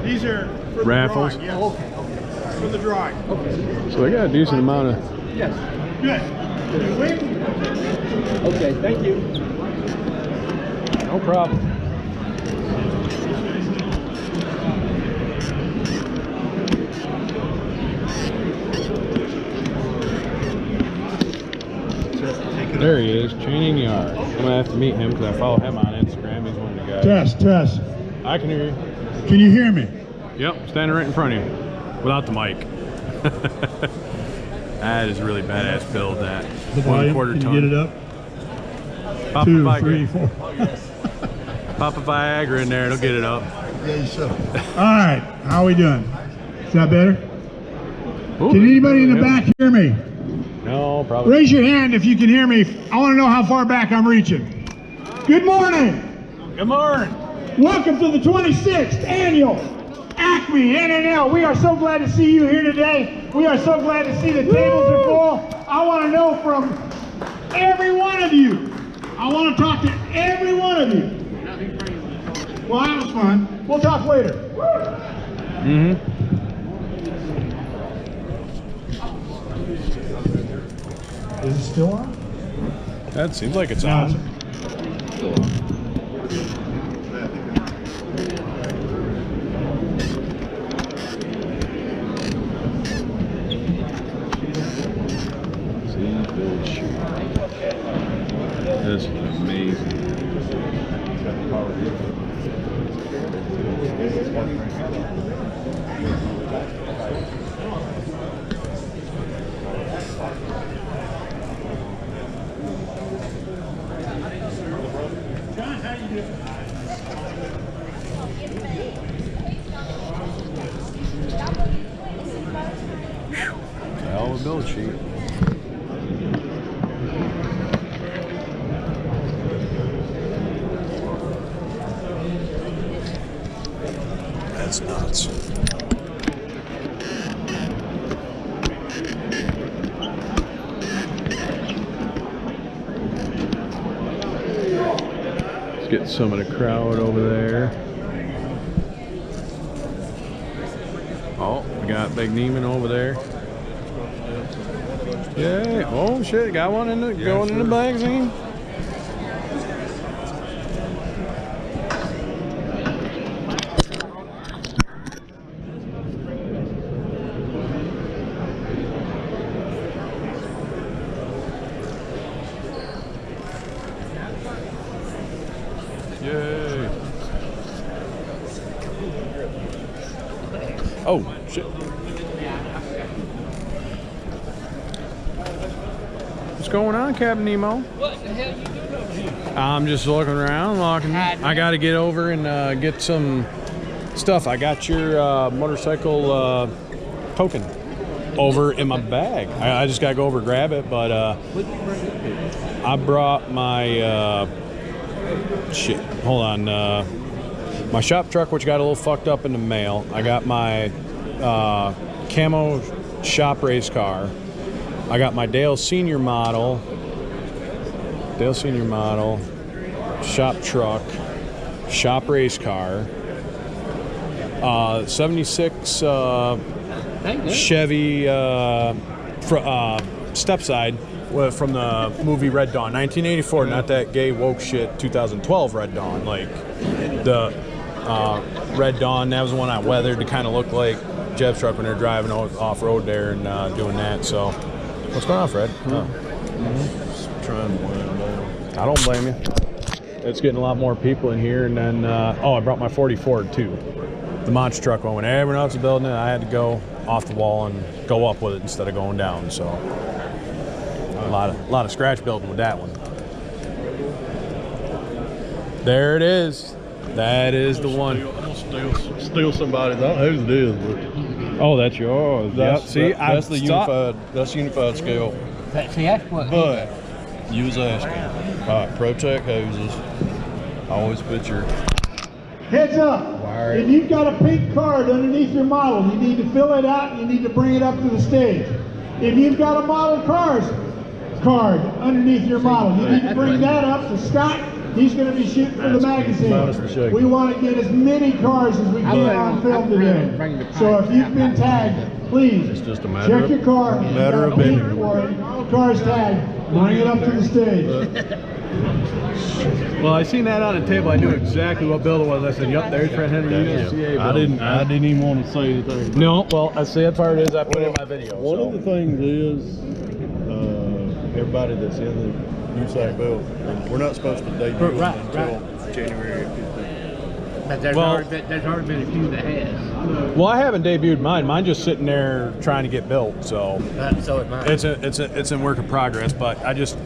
S6: These are for
S1: Raffles.
S6: the drawing. Yes. Okay. For the drawing.
S2: Okay.
S1: So they got a decent amount of.
S2: Yes.
S6: Good. You wait.
S2: Okay, thank you.
S1: No problem. There he is, Chaining Yard. I'm gonna have to meet him because I follow him on Instagram. He's one of the guys.
S6: Test.
S1: I can hear you.
S6: Can you hear me?
S1: Yep, standing right in front of you, without the mic. That is really badass build. That
S6: The volume. Can you get it up?
S1: Pop
S6: 2,
S1: a Viagra.
S6: 3, 4.
S1: Pop a Viagra in there, it'll get it up.
S6: Yeah, you should. All right. How are we doing? Is that better?
S1: Ooh,
S6: Can anybody in the back hear me?
S1: No, probably.
S6: Raise your hand if you can hear me. I want to know how far back I'm reaching. Good morning.
S1: Good morning.
S6: Welcome to the 26th annual Acme NNL. We are so glad to see you here today. We are so glad to see the tables are full. I want to know from every one of you. I want to talk to every one of you. Well, that was fun. We'll talk later.
S1: Mm-hmm.
S6: Is it still on?
S1: That seems like it's
S6: No,
S1: on.
S2: Still on.
S1: This is amazing.
S6: John, how you doing?
S1: Hell of a build sheet. That's nuts. Let's get some of the crowd over there. Oh, we got Big Neiman over there. Yeah. Oh shit, got one in the going in the magazine. Oh, shit. What's going on, Captain Nemo?
S8: What the hell you doing over here?
S1: I'm just looking around, I got to get over and get some stuff. I got your motorcycle token over in my bag. I just got to go over and grab it, but I brought my shit. Hold on. My shop truck, which got a little fucked up in the mail. I got my camo shop race car. I got my Dale Senior model, shop truck, shop race car, 76 Chevy step side from the movie Red Dawn, 1984. Not that gay woke shit. 2012 Red Dawn, like the Red Dawn. That was the one I weathered to kind of look like Jeb's truck when they're driving off road there and doing that. So. What's going on, Fred?
S2: Just trying to wind down.
S1: I don't blame you. It's getting a lot more people in here, and then I brought my 40 Ford too. The monster truck one. When everyone else was building it, I had to go off the wall and go up with it instead of going down. So a lot of scratch building with that one. There it is. That is the one.
S2: I'm gonna steal somebody's. I don't know whose it is, but.
S1: Oh, that's yours.
S2: That's,
S1: yep. See,
S2: that's the unified. That's unified scale.
S8: See, that's what.
S2: But you was asking. All right, ProTech hoses. Always put your
S6: Heads up. If you've got a pink card underneath your model, you need to fill it out and you need to bring it up to the stage. If you've got a model card underneath your model, you need to bring that up to Scott. He's going to be shooting for the magazine. We want to get as many cars as we can on film today. So if you've been tagged, please check your car.
S2: matter of being
S6: Car's tagged. Bring it up to the stage.
S1: Well, I seen that on the table. I knew exactly what build it was. I said, "Yep, there's Fred Henry USCA."
S2: I didn't even want to say anything.
S1: No, well, I see that part is I put it in my video.
S2: One of the things is everybody that's in the USAC build, we're not supposed to debut until January 15th.
S8: But there's already been a few that has.
S1: Well, I haven't debuted mine. Mine's just sitting there trying to get built. So
S8: So is mine.
S1: it's in work in progress. But I just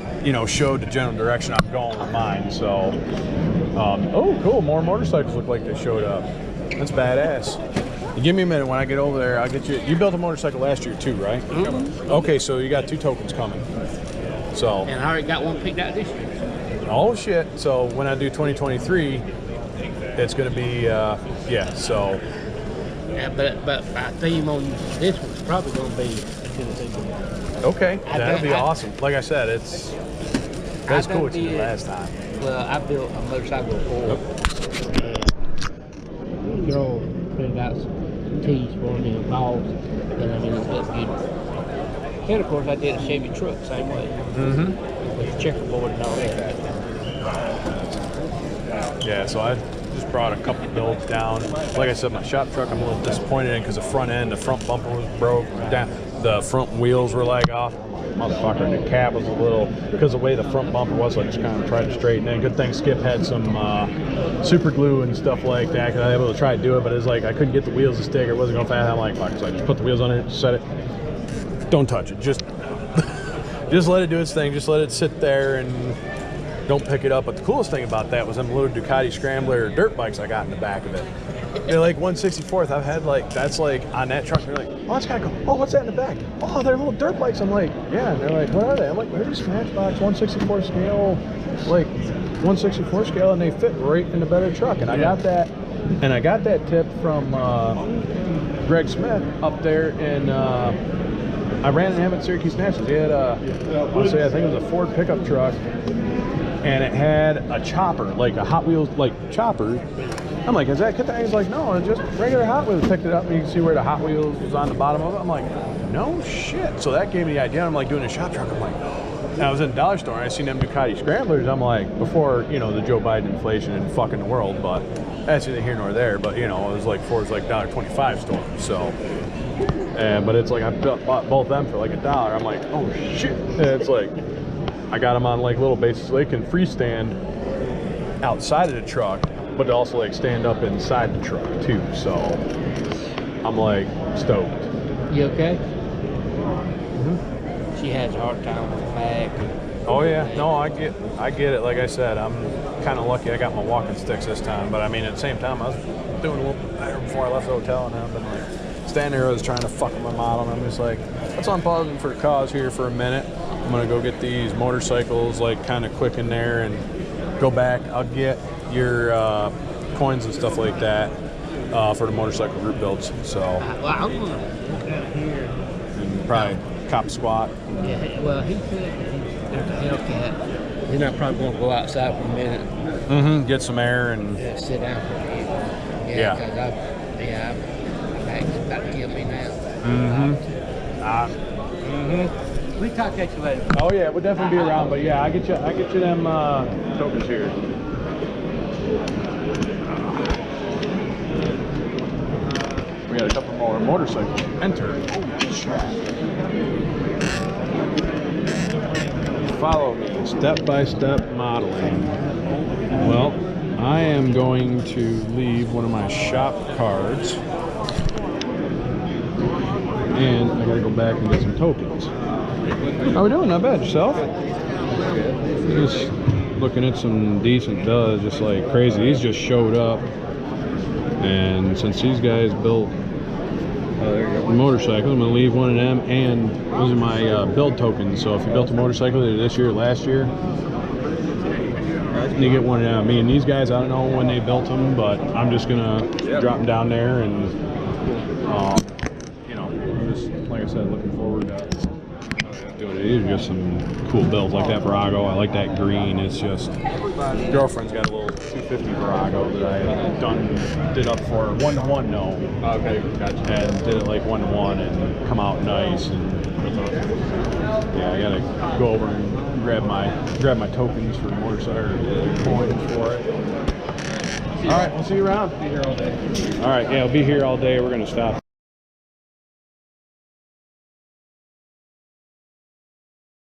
S1: showed the general direction I'm going with mine. So oh, cool! More motorcycles look like they showed up. That's badass. You give me a minute. When I get over there, I'll get you. You built a motorcycle last year too, right? Mm-hmm. Okay, so you got 2 tokens coming. So.
S8: And I already got one picked out this year.
S1: Oh shit! So when I do 2023, it's gonna be So.
S8: Yeah, but my theme on this one's probably gonna be Tennessee.
S1: Okay, that'd be awesome. Like I said, that's cool what you did last time.
S8: Well, I built a motorcycle before. Girl printed out some tees for me and balls, and I mean it looked good. And of course, I did a Chevy truck same way.
S1: Mm-hmm.
S8: With the checkerboard and all that.
S1: Yeah, so I just brought a couple builds down. Like I said, my shop truck I'm a little disappointed in because the front bumper was broke. The front wheels were like off. Motherfucker, and the cab was a little, because of the way the front bumper was, so I just kind of tried to straighten it. Good thing Skip had some super glue and stuff like that, because I was able to try to do it, but it's like I couldn't get the wheels to stick. It wasn't going fast. I'm like, fuck. So I just put the wheels on it, set it. Don't touch it. Just let it do its thing. Just let it sit there and don't pick it up. But the coolest thing about that was them little Ducati Scrambler dirt bikes I got in the back of it. They're like 1/64th. I've had that's like on that truck. They're like, oh, that's kind of cool. Oh, what's that in the back? Oh, they're little dirt bikes. I'm like, yeah. And they're like, what are they? I'm like, they're just Matchbox 1/64 scale, like 1/64 scale, and they fit right in the better truck. And I got that. And I got that tip from Greg Smith up there in. I ran into him at Syracuse Nationals. He had I think it was a Ford pickup truck, and it had a chopper, like a Hot Wheels chopper. I'm like, is that kit there? He's like, no, it's just regular Hot Wheels. Picked it up and you can see where the Hot Wheels was on the bottom of it. I'm like, no shit. So that gave me the idea. I'm like doing a shop truck. I'm like, and I was in the dollar store and I seen them Ducati Scramblers. I'm like, before, the Joe Biden inflation and fucking the world, but that's neither here nor there. But, it was like Ford's like $1.25 store. So, but it's like I bought both of them for like $1. I'm like, oh shit. And it's like, I got them on like little bases so they can freestand outside of the truck, but also like stand up inside the truck too. So I'm like stoked.
S8: You okay? She has a hard time with the back.
S1: Oh yeah, no, I get it. Like I said, I'm kind of lucky I got my walking sticks this time. But I mean, at the same time, I was doing a little bit better before I left the hotel, and I've been like standing there, I was trying to fuck with my model, and I'm just like, let's unpause for a cause here for a minute. I'm gonna go get these motorcycles like kind of quick in there and go back. I'll get your coins and stuff like that for the motorcycle group builds. So
S8: Well, I'm gonna look out here.
S1: and probably cop squat.
S8: Yeah, well, he said there's a Hellcat. Then I probably won't go outside for a minute.
S1: Get some air and
S8: Sit down for a minute.
S1: Yeah.
S8: Because my back's about to kill me now. We talk at you later.
S1: Oh yeah, we'll definitely be around. But yeah, I get you them tokens here. We got a couple more motorcycles. Enter. Follow me. Step-by-step modeling. Well, I am going to leave one of my shop cards. And I gotta go back and get some tokens. How we doing? Not bad. Yourself? Just looking at some decent duds, just like crazy. These just showed up. And since these guys built motorcycles, I'm gonna leave one of them, and those are my build tokens. So if you built a motorcycle either this year or last year, you get one of them. Me and these guys, I don't know when they built them, but I'm just gonna drop them down there, and you know, I'm just, like I said, looking forward to doing it. These are just some cool builds, like that Virago. I like that green. It's just, girlfriend's got a little 250 Virago that I did up for 1-to-1. No, okay, gotcha. And did it like 1-to-1 and come out nice. And yeah, I gotta go over and grab my tokens for the motorcycle, coins for it. All right, we'll see you around. Be here all day. All right, yeah, I'll be here all day. We're gonna stop